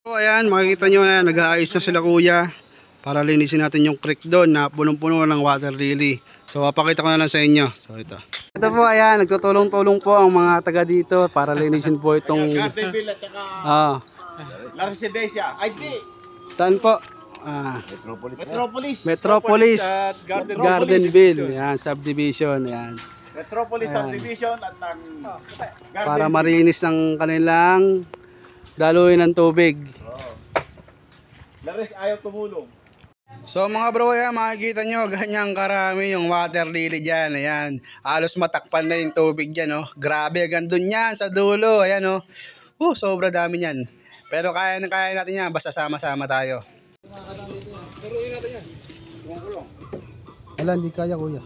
So ayan, makikita nyo na nag-aayos na sila kuya para linisin natin yung creek doon na punong-puno ng water lily. So papakita ko na lang sa inyo. So ito po, ayan, nagtutulong-tulong po ang mga taga dito para linisin po itong Gardenville at saka La Residencia. Ay di! Saan po? Metropolis Gardenville. Ayan, subdivision. Ayan. Metropolis Subdivision at ng Para marinis ang kanilang daluyan ng tubig. Lares ayaw tumulong. So mga bro, ayan, makikita nyo ganyang karami yung water lily dyan. Ayan, halos matakpan na yung tubig dyan. Oh. Grabe, gandun yan sa dulo. Ayan, oh. Sobra dami yan. Pero kaya natin yan, basta sama-sama tayo. Wala, hindi kaya kuya.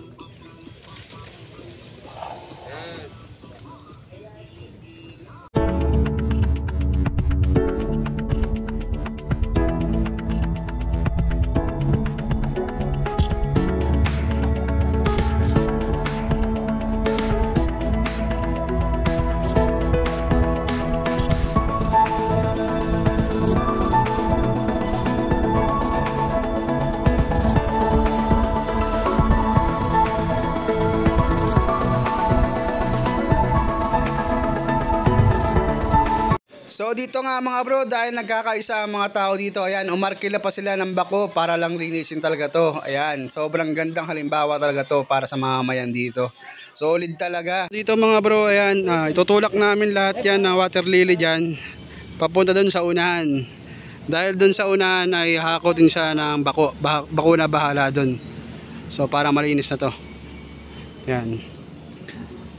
So dito nga mga bro, dahil nagkakaisa ang mga tao dito, ayan, umarkila pa sila ng bako para lang linisin talaga to. Ayan, sobrang gandang halimbawa talaga to para sa mamamayan dito. Solid talaga. Dito mga bro, ayan, itutulak namin lahat yan na water lily dyan, papunta dun sa unahan. Dahil dun sa unahan ay hakotin siya ng bako na bahala dun. So para malinis na to. Ayan.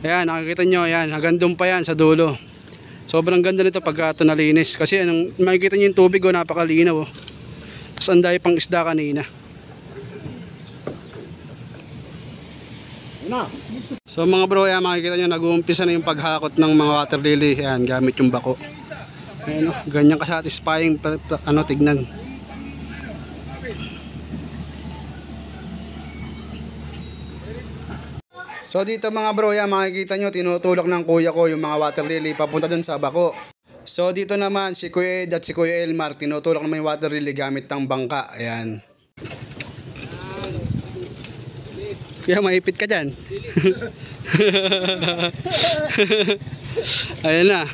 Ayan, nakikita nyo, ayan, hanggang dun pa yan sa dulo. Sobrang ganda nito pagka ito nalinis. Kasi anong, makikita nyo yung tubig, napakalinaw. Tapos ang dami pang isda kanina. So mga bro, yan, makikita nyo nag-uumpisa na yung paghakot ng mga water lily. Yan, gamit yung bako. Ayan, ganyan ka-satisfying tignan. So dito mga bro, yan, makikita nyo tinutulak ng kuya ko yung mga water lily papunta dun sa bako. So dito naman si Kuya Ed at si Kuya Elmar tinutulak naman yung water lily gamit ng bangka. Ayan. Kuya, maipit ka dyan. Ayan na.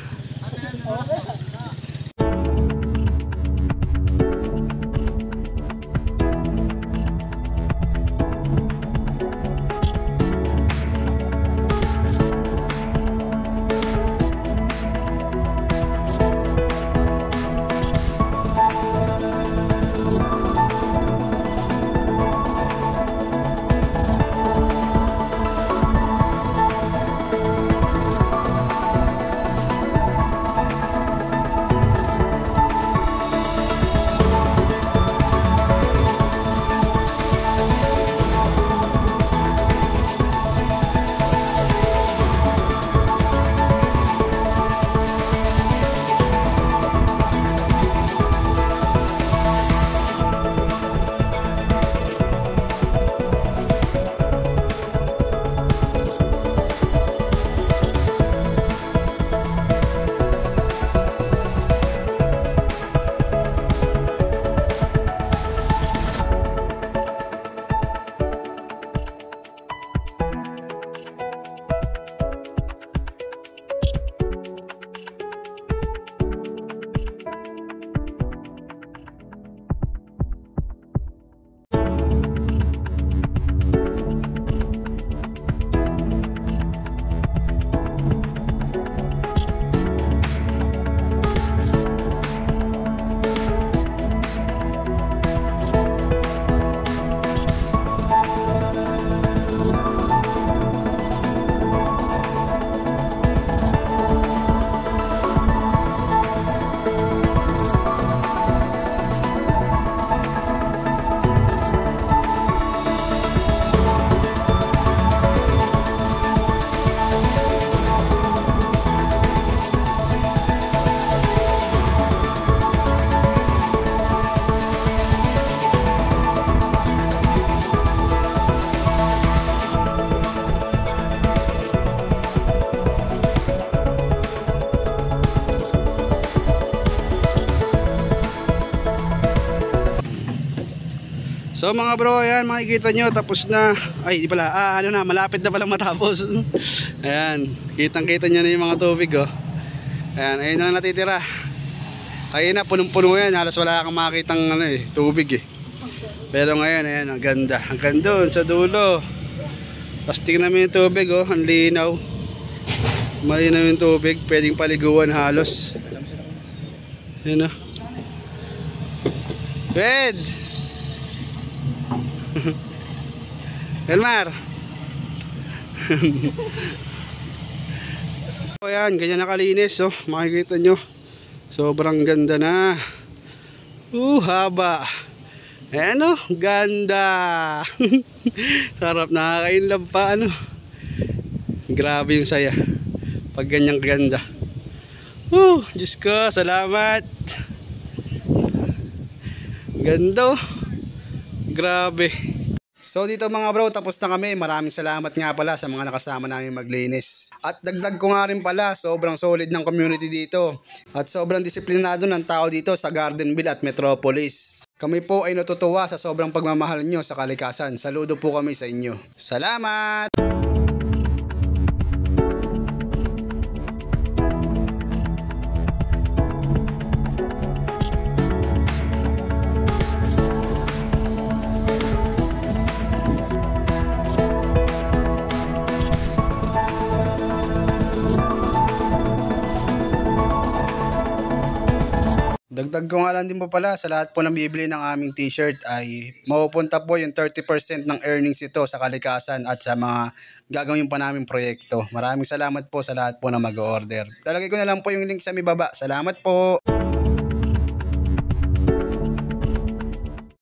So mga bro, ayan, makikita nyo, tapos na. Ay, di pala, ano na, malapit na palang matapos. Ayan, kitang-kita nyo na yung mga tubig, oh. Ayan, ayun na natitira. Ayun na, punong-puno yan, halos wala kang makitang ano, tubig, Pero ngayon, ayan, ang ganda. Hanggang doon, sa dulo. Tapos tingnan mo yung tubig, oh, ang linaw. Malinaw yung tubig, pwedeng paliguan halos. Ayan, oh. Red! Elmar. Ayan, ganyan nakalinis, oh. Makikita nyo, sobrang ganda na. Haba. Ayan, oh, ganda. Sarap, nakaka-inlove pa, ano. Grabe yung saya pag ganyang ganda. Diyos ko, salamat. Ganda, oh. Grabe. So dito mga bro, tapos na kami. Maraming salamat nga pala sa mga nakasama namin maglinis. At dagdag ko nga rin pala, sobrang solid ng community dito. At sobrang disiplinado ng tao dito sa Gardenville at Metropolis. Kami po ay natutuwa sa sobrang pagmamahal nyo sa kalikasan. Saludo po kami sa inyo. Salamat! Dagdag ko nga lang din po pala, sa lahat po ng bibili ng aming t-shirt ay mapupunta po yung 30% ng earnings ito sa kalikasan at sa mga gagawin pa naming proyekto. Maraming salamat po sa lahat po na mag-order. Lalagay ko na lang po yung link sa may baba. Salamat po!